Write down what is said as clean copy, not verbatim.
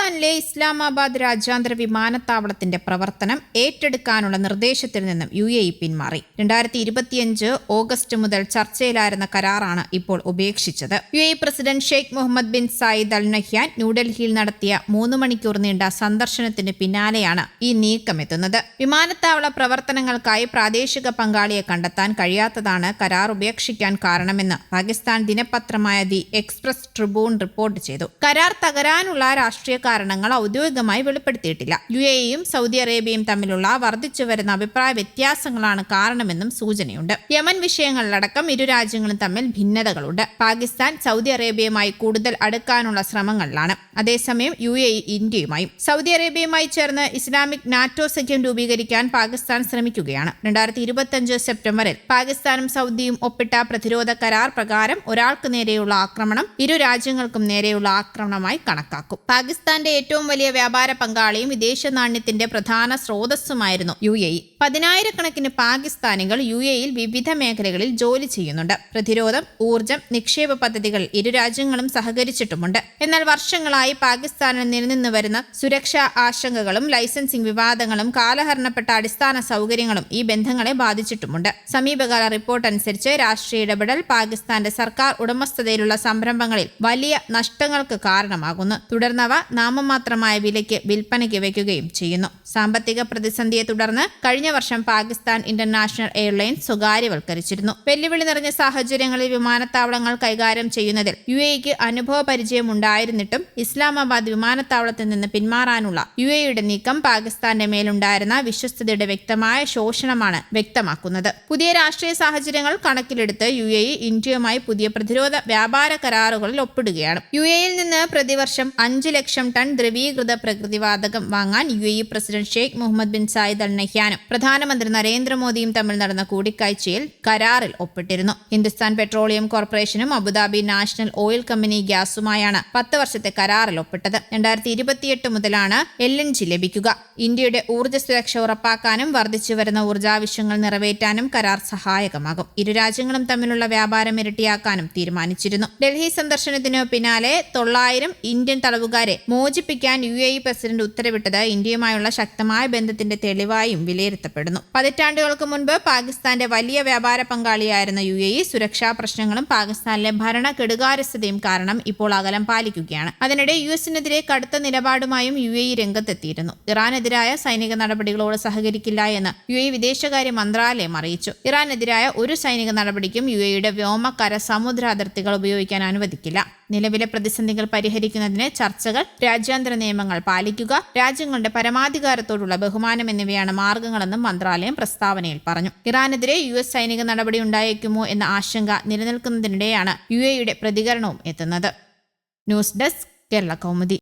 പാകിസ്ഥാനിലെ ഇസ്ലാമാബാദ് രാജ്യാന്തര വിമാനത്താവളത്തിന്റെ പ്രവർത്തനം ഏറ്റെടുക്കാനുള്ള നിർദ്ദേശത്തിൽ നിന്നും UAE പിന്മാറി. 2025 ഓഗസ്റ്റ് മുതൽ ചർച്ചയിലായിരുന്ന കരാറാണ് ഇപ്പോൾ ഉപേക്ഷിച്ചത്. UAE president Sheikh Mohammed bin Zayed Al Nahyan ന്യൂഡൽഹിയിൽ നടത്തിയ 3 മണിക്കൂർ നീണ്ട സന്ദർശനത്തിന് പിന്നാലെയാണ് ഈ നീക്കമെത്തുന്നത്. വിമാനത്താവള പ്രവർത്തനങ്ങൾക്കായി പ്രാദേശിക പങ്കാളിയെ കണ്ടെത്താൻ കഴിയാത്തതാണ് കരാർ ഉപേക്ഷിക്കാൻ കാരണമെന്ന് പാകിസ്ഥാൻ ദിനപത്രമായ ദി എക്സ്പ്രസ് ട്രിബ്യൂൺ റിപ്പോർട്ട് ചെയ്തു. കരാർ തകരാനുള്ള രാഷ്ട്രീയ കാരണങ്ങൾ ഔദ്യോഗികമായി വെളിപ്പെടുത്തിയിട്ടില്ല. UAEയും സൗദി അറേബ്യയും തമ്മിലുള്ള വർദ്ധിച്ചുവരുന്ന അഭിപ്രായ വ്യത്യാസങ്ങളാണ് കാരണമെന്നും സൂചനയുണ്ട്. യമൻ വിഷയങ്ങളിലടക്കം ഇരു രാജ്യങ്ങളും തമ്മിൽ ഭിന്നതകളുണ്ട്. പാകിസ്ഥാൻ സൗദി അറേബ്യയുമായി കൂടുതൽ അടുക്കാനുള്ള ശ്രമങ്ങളിലാണ്. അതേസമയം UAE ഇന്ത്യയുമായും. സൗദി അറേബ്യയുമായി ചേർന്ന് ഇസ്ലാമിക് നാറ്റോ സഖ്യം രൂപീകരിക്കാൻ പാകിസ്ഥാൻ ശ്രമിക്കുകയാണ്. 2025 സെപ്റ്റംബറിൽ പാകിസ്ഥാനും സൗദിയും ഒപ്പിട്ട പ്രതിരോധ കരാർ പ്രകാരം ഒരാൾക്ക് നേരെയുള്ള ആക്രമണം ഇരു രാജ്യങ്ങൾക്കും നേരെയുള്ള ആക്രമണമായി കണക്കാക്കും. പാകിസ്ഥാന്റെ ഏറ്റവും വലിയ വ്യാപാര പങ്കാളിയും വിദേശ നാണ്യത്തിന്റെ പ്രധാന സ്രോതസ്സുമായിരുന്നു UAE. 10,000-കണക്കിന് പാകിസ്ഥാനികൾ UAEയിൽ വിവിധ മേഖലകളിൽ ജോലി ചെയ്യുന്നുണ്ട്. പ്രതിരോധം, ഊർജം, നിക്ഷേപ പദ്ധതികൾ ഇരു രാജ്യങ്ങളും സഹകരിച്ചിട്ടുമുണ്ട്. എന്നാൽ വർഷങ്ങളായി പാകിസ്ഥാനിൽ നിലനിന്ന് വരുന്ന സുരക്ഷാ ആശങ്കകളും ലൈസൻസിംഗ് വിവാദങ്ങളും കാലഹരണപ്പെട്ട അടിസ്ഥാന സൗകര്യങ്ങളും ഈ ബന്ധങ്ങളെ ബാധിച്ചിട്ടുമുണ്ട്. സമീപകാല റിപ്പോർട്ട് അനുസരിച്ച് രാഷ്ട്രീയ ഇടപെടൽ പാകിസ്ഥാന്റെ സർക്കാർ ഉടമസ്ഥതയിലുള്ള സംരംഭങ്ങളിൽ വലിയ നഷ്ടങ്ങൾക്ക് കാരണമാകുന്നു. തുടർന്നവ നാമമാത്രമായ വിലയ്ക്ക് വിൽപ്പനയ്ക്ക് വയ്ക്കുകയും ചെയ്യുന്നു. സാമ്പത്തിക പ്രതിസന്ധിയെ തുടർന്ന് കഴിഞ്ഞ വർഷം പാകിസ്ഥാൻ ഇന്റർനാഷണൽ എയർലൈൻസ് സ്വകാര്യവൽക്കരിച്ചിരുന്നു. വെല്ലുവിളി നിറഞ്ഞ സാഹചര്യങ്ങളിൽ വിമാനത്താവളങ്ങൾ കൈകാര്യം ചെയ്യുന്നതിൽ UAEക്ക് അനുഭവ പരിചയമുണ്ടായിരുന്നിട്ടും ഇസ്ലാമാബാദ് വിമാനത്താവളത്തിൽ നിന്ന് പിന്മാറാനുള്ള UAEയുടെ നീക്കം പാകിസ്ഥാന്റെ മേലുണ്ടായിരുന്ന വിശ്വസ്തയുടെ വ്യക്തമായ ശോഷണമാണ് വ്യക്തമാക്കുന്നത്. പുതിയ രാഷ്ട്രീയ സാഹചര്യങ്ങൾ കണക്കിലെടുത്ത് UAE ഇന്ത്യയുമായി പുതിയ പ്രതിരോധ വ്യാപാര കരാറുകളിൽ ഒപ്പിടുകയാണ്. UAEയിൽ നിന്ന് പ്രതിവർഷം 5 ലക്ഷം ടൺ ദ്രവീകൃത പ്രകൃതിവാതകം വാങ്ങാൻ UAE president Sheikh Mohammed bin Zayed Al നഹ്യാനും പ്രധാനമന്ത്രി നരേന്ദ്രമോദിയും തമ്മിൽ നടന്ന കൂടിക്കാഴ്ചയിൽ കരാറിൽ ഒപ്പിട്ടിരുന്നു. ഹിന്ദുസ്ഥാൻ പെട്രോളിയം കോർപ്പറേഷനും അബുദാബി നാഷണൽ ഓയിൽ കമ്പനി ഗ്യാസുമായാണ് 10 വർഷത്തെ കരാറിൽ ഒപ്പിട്ടത്. 2028 മുതലാണ് LNG ലഭിക്കുക. ഇന്ത്യയുടെ ഊർജ്ജ സുരക്ഷ ഉറപ്പാക്കാനും വർദ്ധിച്ചു വരുന്ന ഊർജ്ജാവശ്യങ്ങൾ നിറവേറ്റാനും കരാർ സഹായകമാകും. ഇരു രാജ്യങ്ങളും തമ്മിലുള്ള വ്യാപാരം ഇരട്ടിയാക്കാനും തീരുമാനിച്ചിരുന്നു. ഡൽഹി സന്ദർശനത്തിനു പിന്നാലെ 900 ഇന്ത്യൻ തടവുകാരെ മോചിപ്പിക്കാൻ UAE പ്രസിഡന്റ് ഉത്തരവിട്ടത് ഇന്ത്യയുമായുള്ള ശക്തമായ ബന്ധത്തിന്റെ തെളിവായും വിലയിരുത്തപ്പെടുന്നു. പതിറ്റാണ്ടുകൾക്ക് മുൻപ് പാകിസ്ഥാന്റെ വലിയ വ്യാപാര പങ്കാളിയായിരുന്ന UAE സുരക്ഷാ പ്രശ്നങ്ങളും പാകിസ്ഥാനിലെ ഭരണ കെടുകാര്യസ്ഥതയും കാരണം ഇപ്പോൾ അകലം പാലിക്കുകയാണ്. അതിനിടെ US-നെതിരെ കടുത്ത നിലപാടുമായും UAE രംഗത്തെത്തിയിരുന്നു. ഇറാനെതിരായ സൈനിക നടപടികളോട് സഹകരിക്കില്ല എന്ന് UAE വിദേശകാര്യ മന്ത്രാലയം അറിയിച്ചു. ഇറാനെതിരായ ഒരു സൈനിക നടപടിക്കും UAEയുടെ വ്യോമ, കര, സമുദ്ര അതിർത്തികൾ ഉപയോഗിക്കാൻ അനുവദിക്കില്ല. നിലവിലെ പ്രതിസന്ധികൾ പരിഹരിക്കുന്നതിന് ചർച്ചകൾ, രാജ്യാന്തര നിയമങ്ങൾ പാലിക്കുക, രാജ്യങ്ങളുടെ പരമാധികാരത്തോടുള്ള ബഹുമാനം എന്നിവയാണ് മാർഗങ്ങളെന്നും മന്ത്രാലയം പ്രസ്താവനയിൽ പറഞ്ഞു. ഇറാനെതിരെ US സൈനിക നടപടി ഉണ്ടായേക്കുമോ എന്ന ആശങ്ക നിലനിൽക്കുന്നതിനിടെയാണ് UAEയുടെ പ്രതികരണവും എത്തുന്നത്. News desk, Kerala Kaumudi.